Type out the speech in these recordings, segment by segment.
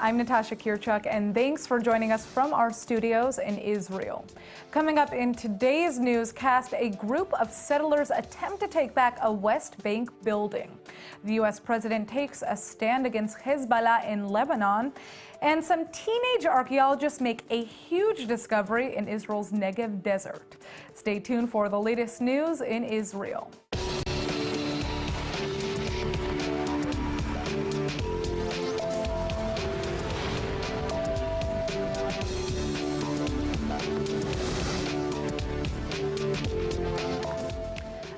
I'm Natasha Kirchuk, and thanks for joining us from our studios in Israel. Coming up in today's newscast, a group of settlers attempt to take back a West Bank building. The U.S. President takes a stand against Hezbollah in Lebanon, and some teenage archaeologists make a huge discovery in Israel's Negev desert. Stay tuned for the latest news in Israel.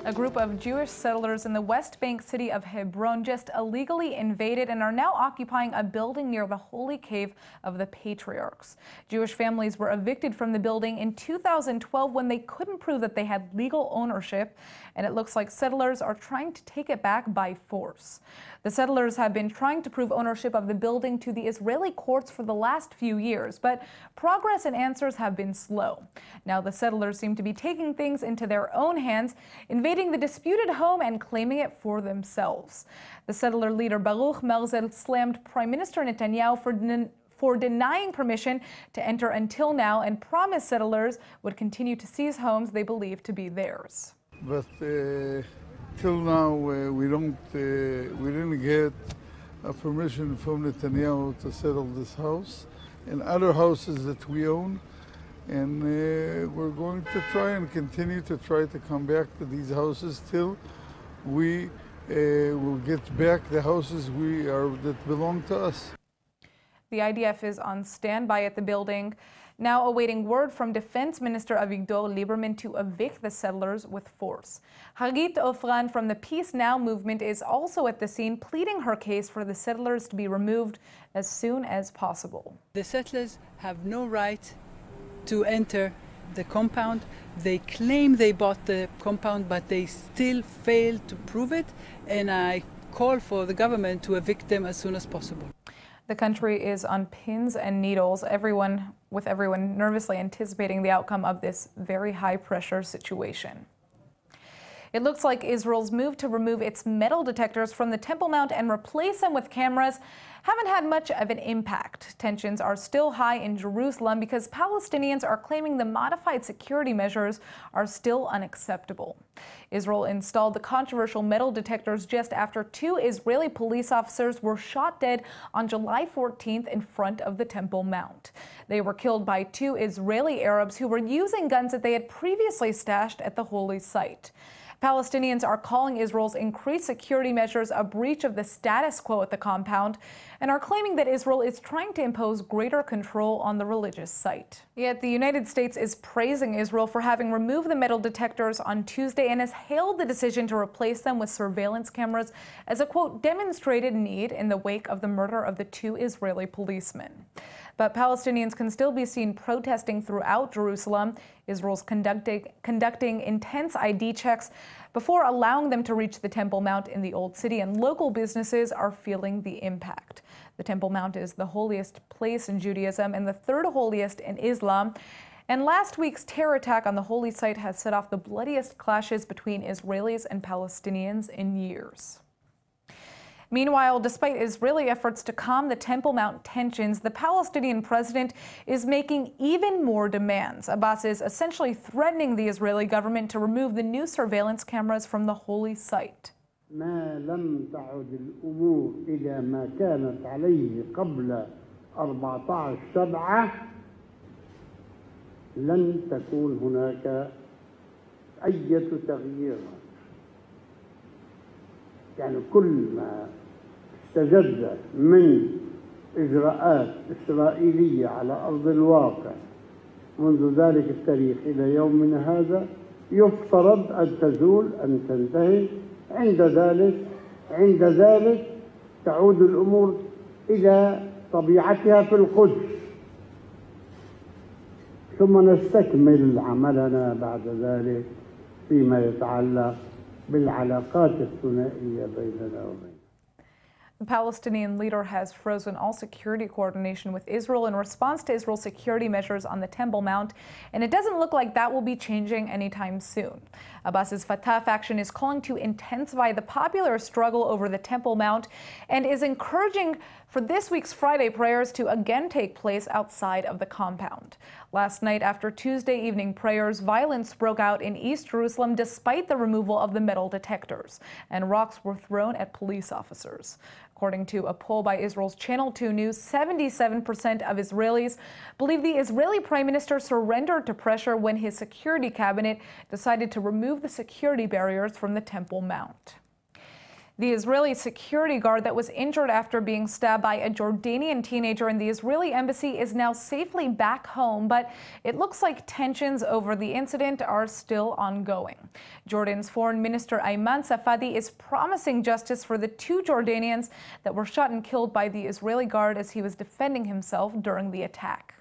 A group of Jewish settlers in the West Bank city of Hebron just illegally invaded and are now occupying a building near the holy cave of the patriarchs. Jewish families were evicted from the building in 2012 when they couldn't prove that they had legal ownership, and it looks like settlers are trying to take it back by force. The settlers have been trying to prove ownership of the building to the Israeli courts for the last few years, but progress and answers have been slow. Now the settlers seem to be taking things into their own hands, invading the disputed home and claiming it for themselves. The settler leader Baruch Melzel slammed Prime Minister Netanyahu for denying permission to enter until now and promised settlers would continue to seize homes they believe to be theirs. But till now, we didn't get a permission from Netanyahu to settle this house and other houses that we own. And we're going to try and continue to come back to these houses till we will get back the houses that belong to us. The IDF is on standby at the building, now awaiting word from Defense Minister Avigdor Lieberman to evict the settlers with force. Hagit Ofran from the Peace Now movement is also at the scene, pleading her case for the settlers to be removed as soon as possible. The settlers have no right to enter the compound. They claim they bought the compound, but they still fail to prove it, and I call for the government to evict them as soon as possible. The country is on pins and needles, everyone nervously anticipating the outcome of this very high-pressure situation. It looks like Israel's move to remove its metal detectors from the Temple Mount and replace them with cameras haven't had much of an impact. Tensions are still high in Jerusalem because Palestinians are claiming the modified security measures are still unacceptable. Israel installed the controversial metal detectors just after 2 Israeli police officers were shot dead on July 14th in front of the Temple Mount. They were killed by 2 Israeli Arabs who were using guns that they had previously stashed at the holy site. Palestinians are calling Israel's increased security measures a breach of the status quo at the compound and are claiming that Israel is trying to impose greater control on the religious site. Yet the United States is praising Israel for having removed the metal detectors on Tuesday and has hailed the decision to replace them with surveillance cameras as a, quote, demonstrated need in the wake of the murder of the 2 Israeli policemen. But Palestinians can still be seen protesting throughout Jerusalem. Israel's conducting intense ID checks before allowing them to reach the Temple Mount in the Old City, and local businesses are feeling the impact. The Temple Mount is the holiest place in Judaism and the 3rd holiest in Islam. And last week's terror attack on the holy site has set off the bloodiest clashes between Israelis and Palestinians in years. Meanwhile, despite Israeli efforts to calm the Temple Mount tensions, the Palestinian president is making even more demands. Abbas is essentially threatening the Israeli government to remove the new surveillance cameras from the holy site. ما لم تعد الأمور إلى ما كانت عليه قبل 14/7 لن تكون هناك أي تغييرات. يعني كل ما استجد من إجراءات إسرائيلية على أرض الواقع منذ ذلك التاريخ إلى يومنا هذا يفترض أن تزول، أن تنتهي. عند ذلك تعود الأمور إلى طبيعتها في القدس، ثم نستكمل عملنا بعد ذلك فيما يتعلق بالعلاقات الثنائية بيننا وبين. The Palestinian leader has frozen all security coordination with Israel in response to Israel's security measures on the Temple Mount, and it doesn't look like that will be changing anytime soon. Abbas's Fatah faction is calling to intensify the popular struggle over the Temple Mount and is encouraging for this week's Friday prayers to again take place outside of the compound. Last night, after Tuesday evening prayers, violence broke out in East Jerusalem despite the removal of the metal detectors, and rocks were thrown at police officers. According to a poll by Israel's Channel 2 News, 77% of Israelis believe the Israeli prime minister surrendered to pressure when his security cabinet decided to remove the security barriers from the Temple Mount. The Israeli security guard that was injured after being stabbed by a Jordanian teenager in the Israeli embassy is now safely back home, but it looks like tensions over the incident are still ongoing. Jordan's Foreign Minister Ayman Safadi is promising justice for the two Jordanians that were shot and killed by the Israeli guard as he was defending himself during the attack.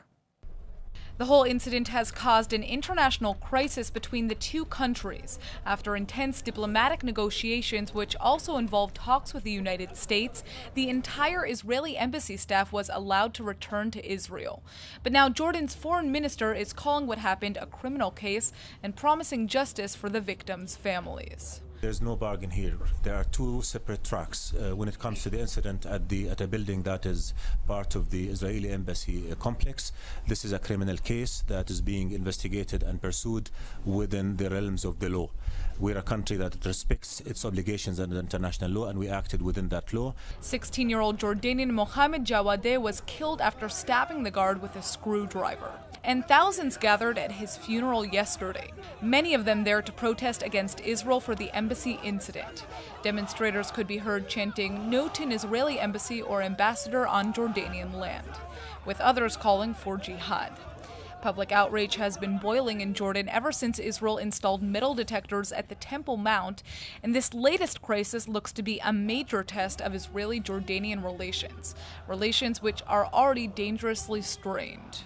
The whole incident has caused an international crisis between the two countries after intense diplomatic negotiations, which also involved talks with the United States. The entire Israeli embassy staff was allowed to return to Israel. But now Jordan's foreign minister is calling what happened a criminal case and promising justice for the victims' families. There's no bargain here. There are two separate tracks when it comes to the incident at a building that is part of the Israeli embassy complex. This is a criminal case that is being investigated and pursued within the realms of the law. We're a country that respects its obligations under international law, and we acted within that law. 16-year-old Jordanian Mohammed Jawadeh was killed after stabbing the guard with a screwdriver. And thousands gathered at his funeral yesterday, many of them there to protest against Israel for the embassy incident. Demonstrators could be heard chanting, "No to an Israeli embassy or ambassador on Jordanian land," with others calling for jihad. Public outrage has been boiling in Jordan ever since Israel installed metal detectors at the Temple Mount, and this latest crisis looks to be a major test of Israeli-Jordanian relations which are already dangerously strained.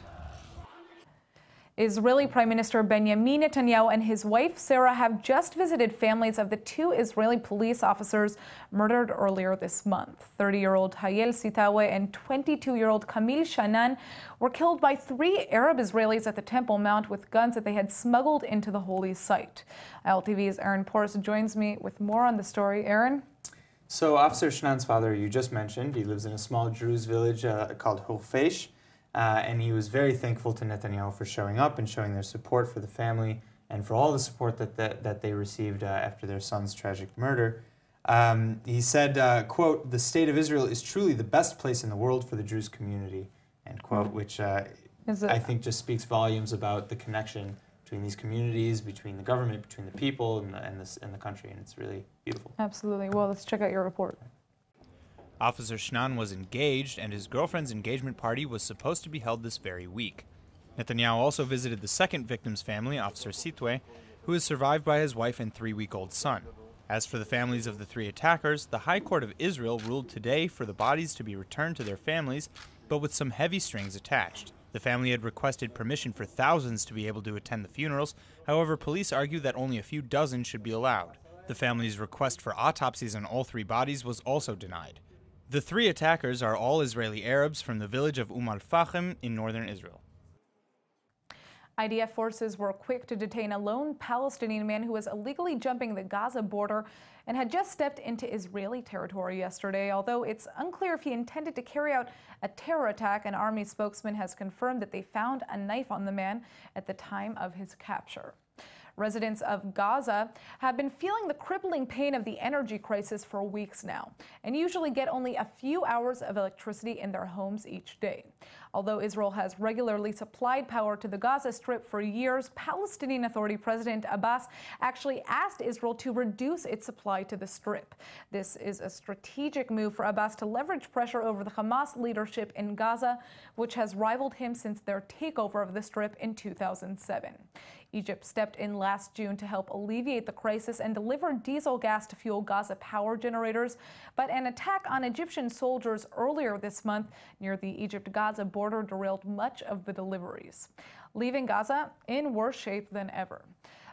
Israeli Prime Minister Benjamin Netanyahu and his wife Sarah have just visited families of the two Israeli police officers murdered earlier this month. 30-year-old Hayel Sitawe and 22-year-old Kamil Shanan were killed by 3 Arab Israelis at the Temple Mount with guns that they had smuggled into the holy site. ILTV's Aaron Porras joins me with more on the story. Aaron? So Officer Shanan's father, you just mentioned, he lives in a small Druze village called Hurfeish. And he was very thankful to Netanyahu for showing up and showing their support for the family and for all the support that they received after their son's tragic murder. He said, quote, "The state of Israel is truly the best place in the world for the Druze community," end quote, which I think just speaks volumes about the connection between these communities, between the government, between the people and the country, and it's really beautiful. Absolutely. Well, let's check out your report. Officer Shanan was engaged, and his girlfriend's engagement party was supposed to be held this very week. Netanyahu also visited the second victim's family, Officer Sitwe, who is survived by his wife and 3-week-old son. As for the families of the 3 attackers, the High Court of Israel ruled today for the bodies to be returned to their families, but with some heavy strings attached. The family had requested permission for thousands to be able to attend the funerals. However, police argue that only a few dozen should be allowed. The family's request for autopsies on all 3 bodies was also denied. The 3 attackers are all Israeli Arabs from the village of al-Fahim in northern Israel. IDF forces were quick to detain a lone Palestinian man who was illegally jumping the Gaza border and had just stepped into Israeli territory yesterday. Although it's unclear if he intended to carry out a terror attack, an army spokesman has confirmed that they found a knife on the man at the time of his capture. Residents of Gaza have been feeling the crippling pain of the energy crisis for weeks now, and usually get only a few hours of electricity in their homes each day. Although Israel has regularly supplied power to the Gaza Strip for years, Palestinian Authority President Abbas actually asked Israel to reduce its supply to the Strip. This is a strategic move for Abbas to leverage pressure over the Hamas leadership in Gaza, which has rivaled him since their takeover of the Strip in 2007. Egypt stepped in last June to help alleviate the crisis and deliver diesel gas to fuel Gaza power generators. But an attack on Egyptian soldiers earlier this month near the Egypt-Gaza border derailed much of the deliveries, leaving Gaza in worse shape than ever.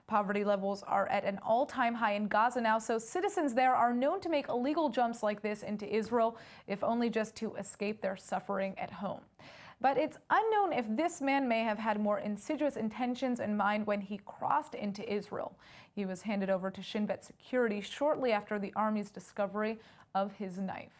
Poverty levels are at an all-time high in Gaza now, so citizens there are known to make illegal jumps like this into Israel, if only just to escape their suffering at home. But it's unknown if this man may have had more insidious intentions in mind when he crossed into Israel. He was handed over to Shin Bet security shortly after the army's discovery of his knife.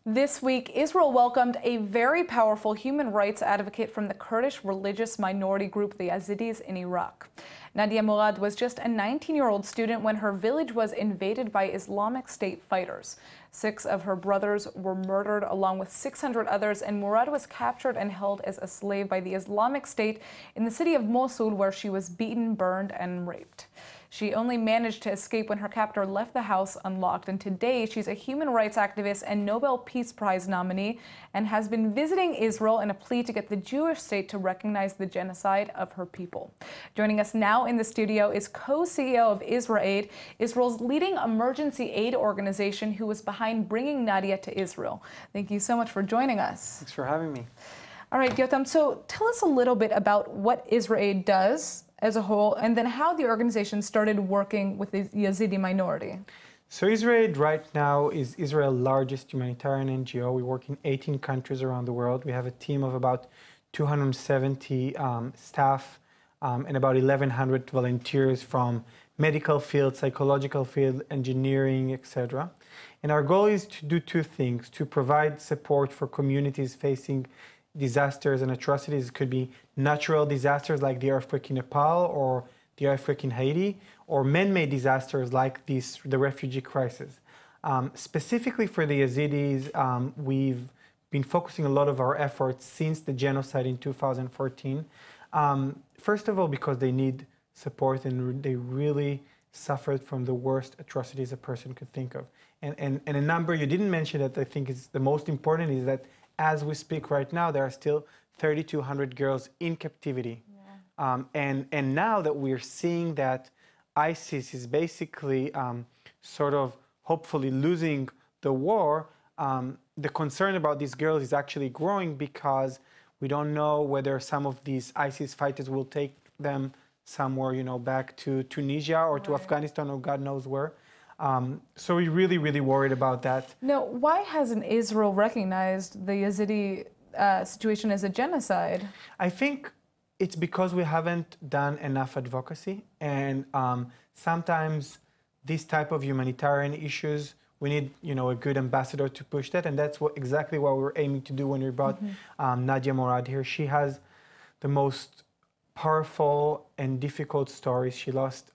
This week, Israel welcomed a very powerful human rights advocate from the Kurdish religious minority group, the Yazidis in Iraq. Nadia Malad was just a 19-year-old student when her village was invaded by Islamic State fighters. 6 of her brothers were murdered along with 600 others, and Murad was captured and held as a slave by the Islamic State in the city of Mosul, where she was beaten, burned, and raped. She only managed to escape when her captor left the house unlocked, and today she's a human rights activist and Nobel Peace Prize nominee and has been visiting Israel in a plea to get the Jewish state to recognize the genocide of her people. Joining us now in the studio is co-CEO of IsraAid, Israel's leading emergency aid organization, who was behind bringing Nadia to Israel. Thank you so much for joining us. Thanks for having me. All right, Yotam, so tell us a little bit about what IsraAid does as a whole, and then how the organization started working with the Yazidi minority. So IsraAid right now is Israel's largest humanitarian NGO. We work in 18 countries around the world. We have a team of about 270 staff and about 1,100 volunteers from medical field, psychological field, engineering, etc. And our goal is to do 2 things: to provide support for communities facing disasters and atrocities. It could be natural disasters like the earthquake in Nepal or the earthquake in Haiti, or man-made disasters like the refugee crisis. Specifically for the Yazidis, we've been focusing a lot of our efforts since the genocide in 2014. First of all, because they need support and they really suffered from the worst atrocities a person could think of. And a number you didn't mention that I think is the most important is that as we speak right now, there are still 3,200 girls in captivity. Yeah. And now that we're seeing that ISIS is basically sort of hopefully losing the war, the concern about these girls is actually growing because we don't know whether some of these ISIS fighters will take them somewhere, back to Tunisia or to Afghanistan or God knows where. So we're really, really worried about that. Now, why hasn't Israel recognized the Yazidi situation as a genocide? I think it's because we haven't done enough advocacy, and sometimes this type of humanitarian issues, we need, a good ambassador to push that, and that's exactly what we're aiming to do when we brought Nadia Malad here. She has the most powerful and difficult stories. She lost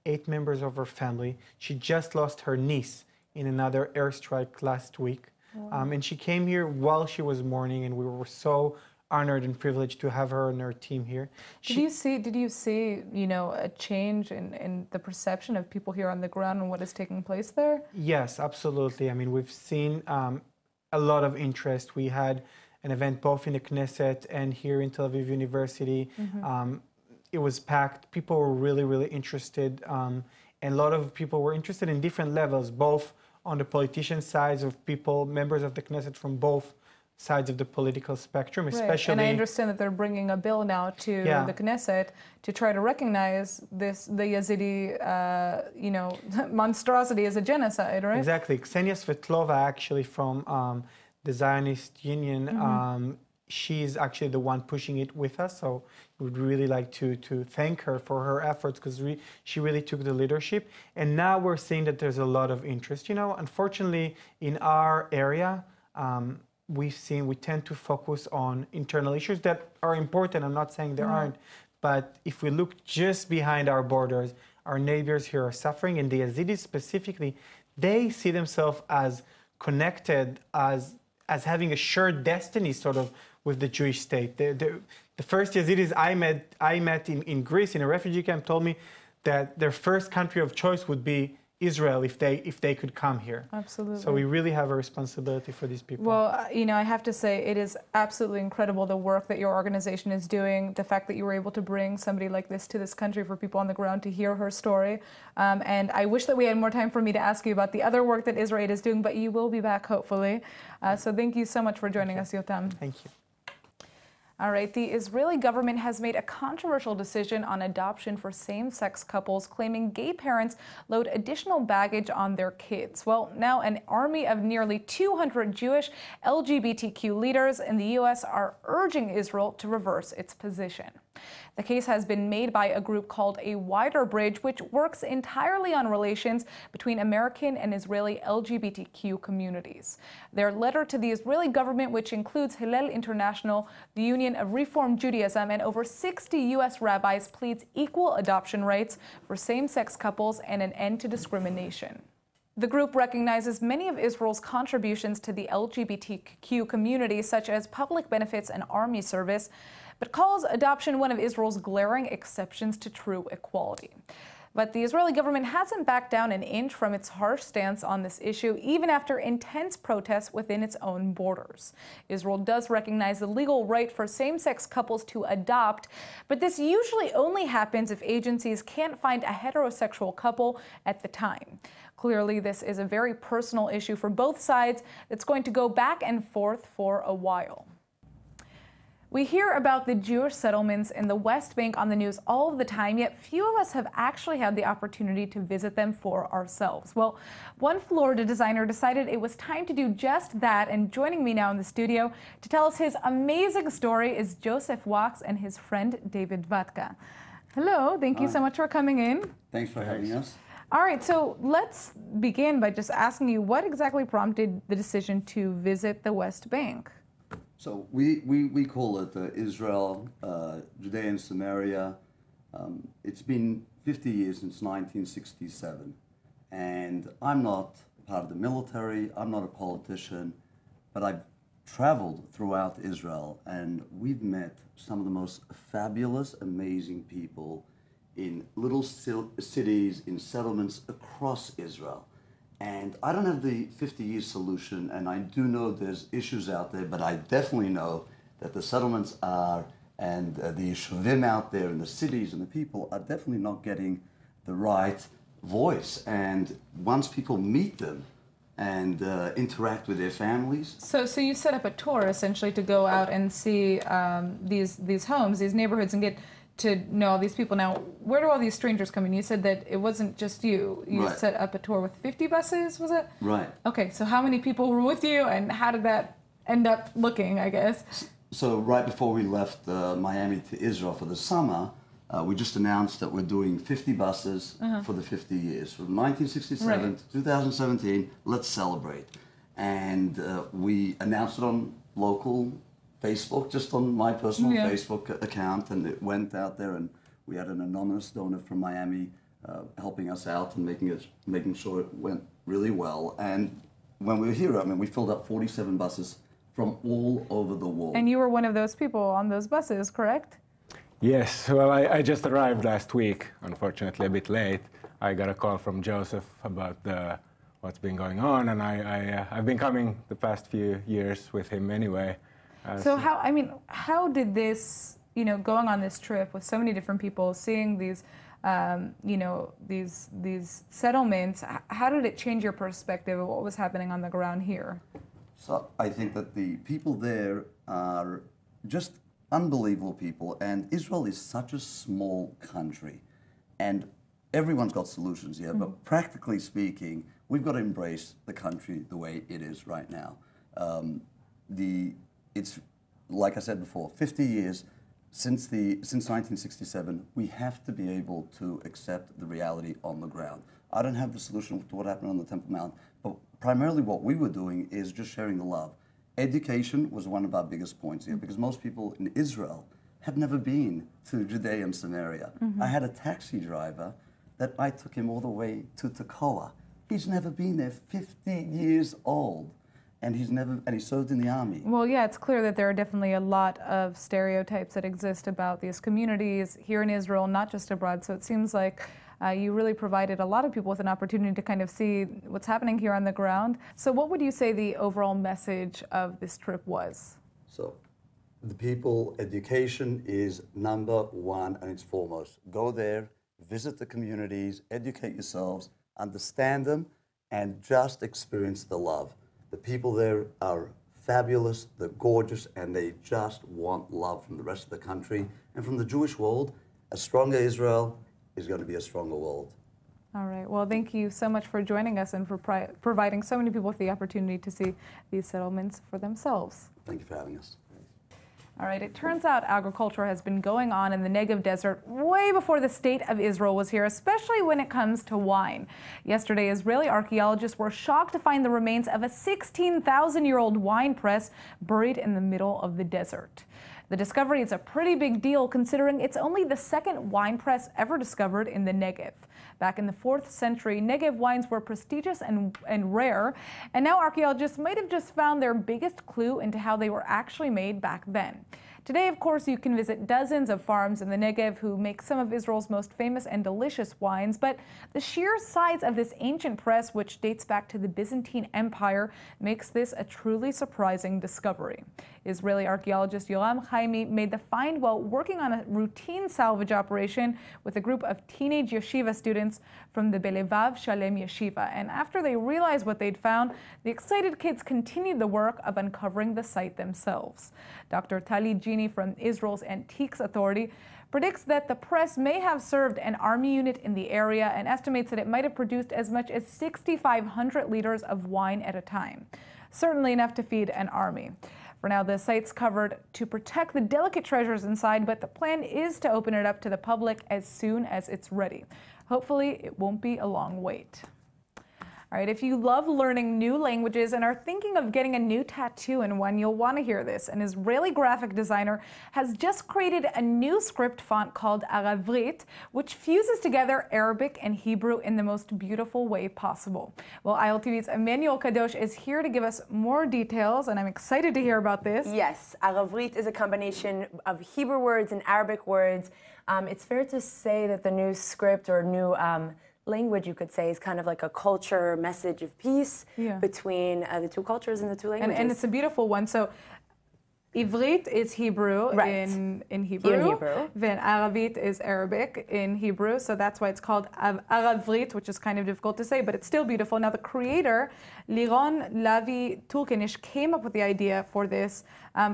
8 members of her family. She just lost her niece in another airstrike last week. Wow. And she came here while she was mourning, and we were so honored and privileged to have her on our team here. Did you see, a change in the perception of people here on the ground and what is taking place there? Yes, absolutely. I mean, we've seen a lot of interest. We had an event both in the Knesset and here in Tel Aviv University. It was packed. People were really, really interested. And a lot of people were interested in different levels, both on the politician sides of people, members of the Knesset from both sides of the political spectrum, especially. And I understand that they're bringing a bill now to the Knesset to try to recognize the Yazidi, monstrosity as a genocide, right? Exactly. Ksenia Svetlova, actually from the Zionist Union, she's actually the one pushing it with us, so we would really like to thank her for her efforts because she really took the leadership. And now we're seeing that there's a lot of interest. Unfortunately, in our area, we tend to focus on internal issues that are important. I'm not saying there aren't, but if we look just behind our borders, our neighbors here are suffering, and the Yazidis specifically, they see themselves as connected, as having a shared destiny, sort of, with the Jewish state. The first Yazidis I met in Greece in a refugee camp told me that their first country of choice would be Israel if they could come here. Absolutely. So we really have a responsibility for these people. Well, I have to say it is absolutely incredible the work that your organization is doing, the fact that you were able to bring somebody like this to this country for people on the ground to hear her story. And I wish that we had more time for me to ask you about the other work that IsraAid is doing, but you will be back hopefully. So thank you so much for joining us, Yotam. Thank you. All right, the Israeli government has made a controversial decision on adoption for same-sex couples, claiming gay parents load additional baggage on their kids. Well, now an army of nearly 200 Jewish LGBTQ leaders in the U.S. are urging Israel to reverse its position. The case has been made by a group called A Wider Bridge, which works entirely on relations between American and Israeli LGBTQ communities. Their letter to the Israeli government, which includes Hillel International, the Union of Reform Judaism, and over 60 U.S. rabbis, pleads equal adoption rights for same-sex couples and an end to discrimination. The group recognizes many of Israel's contributions to the LGBTQ community, such as public benefits and army service, but calls adoption one of Israel's glaring exceptions to true equality. But the Israeli government hasn't backed down an inch from its harsh stance on this issue, even after intense protests within its own borders. Israel does recognize the legal right for same-sex couples to adopt, but this usually only happens if agencies can't find a heterosexual couple at the time. Clearly, this is a very personal issue for both sides that's going to go back and forth for a while. We hear about the Jewish settlements in the West Bank on the news all of the time, yet few of us have actually had the opportunity to visit them for ourselves. Well, one Florida designer decided it was time to do just that, and joining me now in the studio to tell us his amazing story is Joseph Wax and his friend David Vatka. Hello, thank you so much for coming in. Thanks for having us. All right, so let's begin by just asking you what exactly prompted the decision to visit the West Bank? So we call it Israel, Judea and Samaria. It's been 50 years since 1967. And I'm not part of the military, I'm not a politician, but I've traveled throughout Israel and we've met some of the most fabulous, amazing people in little cities, in settlements across Israel. And I don't have the 50-year solution, and I do know there's issues out there, but I definitely know that the settlements are, and the yeshuvim out there, and the cities and the people are definitely not getting the right voice. And once people meet them and interact with their families. So you set up a tour, essentially, to go out and see these homes, these neighborhoods, and get to know all these people. Now, where do all these strangers come in? You said that it wasn't just you. You Right. set up a tour with 50 buses, was it? Right. Okay, so how many people were with you, and how did that end up looking, I guess? So right before we left Miami to Israel for the summer, we just announced that we're doing 50 buses for the 50 years. From 1967 Right. to 2017, let's celebrate. And we announced it on local Facebook, just on my personal Facebook account, and it went out there, and we had an anonymous donor from Miami helping us out and making sure it went really well. And when we were here, I mean, we filled up 47 buses from all over the world. And you were one of those people on those buses, correct? Yes, well, I just arrived last week, unfortunately a bit late. I got a call from Joseph about what's been going on, and I've been coming the past few years with him anyway. So how did this, going on this trip with so many different people, seeing these, these settlements, how did it change your perspective of what was happening on the ground here? So I think that the people there are just unbelievable people, and Israel is such a small country, and everyone's got solutions here, but practically speaking, we've got to embrace the country the way it is right now. It's, like I said before, 50 years since 1967, we have to be able to accept the reality on the ground. I don't have the solution to what happened on the Temple Mount, but primarily what we were doing is just sharing the love. Education was one of our biggest points here, because most people in Israel have never been to Judea and Samaria. I had a taxi driver that I took him all the way to Tekoa. He's never been there, 50 years old. And he served in the army. Well, yeah, it's clear that there are definitely a lot of stereotypes that exist about these communities here in Israel, not just abroad. So it seems like you really provided a lot of people with an opportunity to kind of see what's happening here on the ground. So what would you say the overall message of this trip was? So the people, education is number one and it's foremost. Go there, visit the communities, educate yourselves, understand them, and just experience the love. The people there are fabulous, they're gorgeous, and they just want love from the rest of the country and from the Jewish world. A stronger Israel is going to be a stronger world. All right. Well, thank you so much for joining us and for providing so many people with the opportunity to see these settlements for themselves. Thank you for having us. All right, it turns out agriculture has been going on in the Negev desert way before the state of Israel was here, especially when it comes to wine. Yesterday, Israeli archaeologists were shocked to find the remains of a 16,000-year-old wine press buried in the middle of the desert. The discovery is a pretty big deal considering it's only the second wine press ever discovered in the Negev. Back in the 4th century, Negev wines were prestigious and rare, and now archaeologists might have just found their biggest clue into how they were actually made back then. Today, of course, you can visit dozens of farms in the Negev who make some of Israel's most famous and delicious wines, but the sheer size of this ancient press, which dates back to the Byzantine Empire, makes this a truly surprising discovery. Israeli archaeologist Yoram Chaimi made the find while working on a routine salvage operation with a group of teenage yeshiva students from the Belevav Shalem Yeshiva. And after they realized what they'd found, the excited kids continued the work of uncovering the site themselves. Dr. Tali Gini from Israel's Antiques Authority predicts that the press may have served an army unit in the area and estimates that it might have produced as much as 6,500 liters of wine at a time. Certainly enough to feed an army. For now, the site's covered to protect the delicate treasures inside, but the plan is to open it up to the public as soon as it's ready. Hopefully, it won't be a long wait. All right, if you love learning new languages and are thinking of getting a new tattoo in one, you'll want to hear this. An Israeli graphic designer has just created a new script font called Aravrit, which fuses together Arabic and Hebrew in the most beautiful way possible. Well, ILTV's Emmanuel Kadosh is here to give us more details, and I'm excited to hear about this. Yes, Aravrit is a combination of Hebrew words and Arabic words. It's fair to say that the new script or new language, you could say, is kind of like a culture message of peace between the two cultures and the two languages. And it's a beautiful one. So Ivrit is Hebrew in Hebrew. Then Aravit is Arabic in Hebrew. So that's why it's called Aravrit, which is kind of difficult to say, but it's still beautiful. Now, the creator, Liron Lavi Turkenish, came up with the idea for this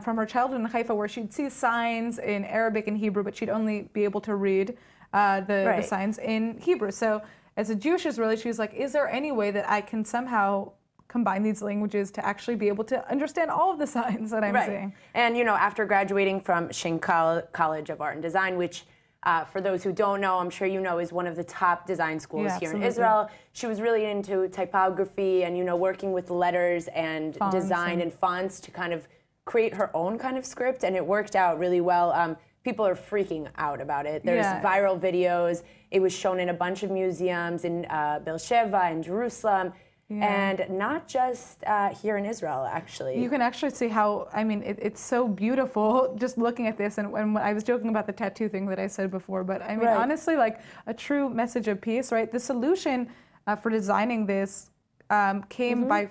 from her childhood in Haifa, where she'd see signs in Arabic and Hebrew, but she'd only be able to read the signs in Hebrew. So as a Jewish Israeli, she was like, is there any way that I can somehow combine these languages to actually be able to understand all of the signs that I'm seeing? And, you know, after graduating from Shenkal College of Art and Design, which for those who don't know, I'm sure you know, is one of the top design schools here in Israel. She was really into typography and, you know, working with letters and design and fonts to kind of create her own kind of script, and it worked out really well. People are freaking out about it. There's viral videos. It was shown in a bunch of museums in Beersheba and Jerusalem, and not just here in Israel, actually. You can actually see how, I mean, it's so beautiful just looking at this. And when I was joking about the tattoo thing that I said before, but I mean, honestly, like a true message of peace, right? The solution for designing this came by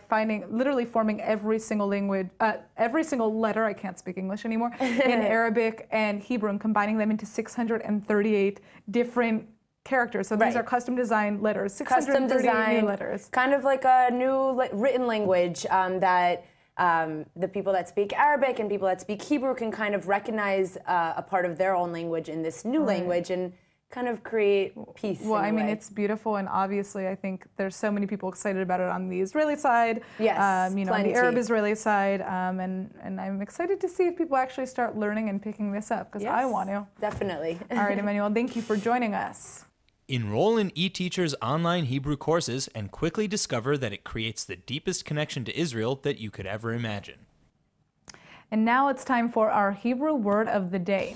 literally forming every single language, every single letter, I can't speak English anymore, in Arabic and Hebrew, and combining them into 638 different characters. So these are custom designed letters, 638 new letters. Kind of like a new written language that the people that speak Arabic and people that speak Hebrew can kind of recognize a part of their own language in this new language and kind of create peace. Well, I mean, it's beautiful, and obviously I think there's so many people excited about it on the Israeli side, you know, on the Arab Israeli side, and I'm excited to see if people actually start learning and picking this up, because I want to. Definitely. All right, Emmanuel, thank you for joining us. Enroll in eTeacher's online Hebrew courses and quickly discover that it creates the deepest connection to Israel that you could ever imagine. And now it's time for our Hebrew word of the day.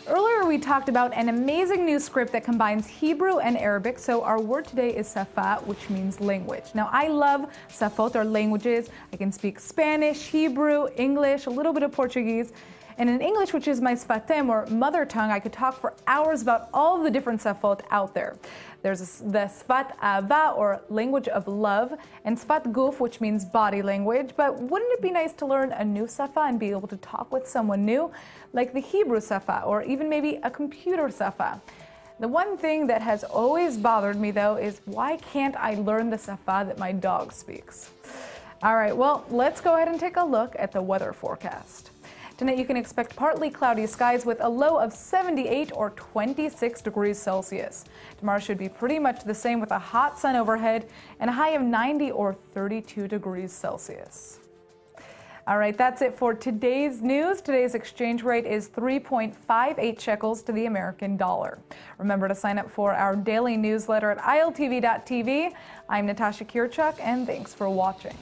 Earlier we talked about an amazing new script that combines Hebrew and Arabic, so our word today is safa, which means language. Now, I love safot, or languages. I can speak Spanish, Hebrew, English, a little bit of Portuguese. And in English, which is my sfatem, or mother tongue, I could talk for hours about all of the different safot out there. There's the sfat ava, or language of love, and sfat guf, which means body language. But wouldn't it be nice to learn a new safa and be able to talk with someone new, like the Hebrew safa, or even maybe a computer safa? The one thing that has always bothered me, though, is why can't I learn the safa that my dog speaks? All right, well, let's go ahead and take a look at the weather forecast. Tonight you can expect partly cloudy skies with a low of 78 or 26 degrees Celsius. Tomorrow should be pretty much the same with a hot sun overhead and a high of 90 or 32 degrees Celsius. All right, that's it for today's news. Today's exchange rate is 3.58 shekels to the American dollar. Remember to sign up for our daily newsletter at iltv.tv. I'm Natasha Kirchuk, and thanks for watching.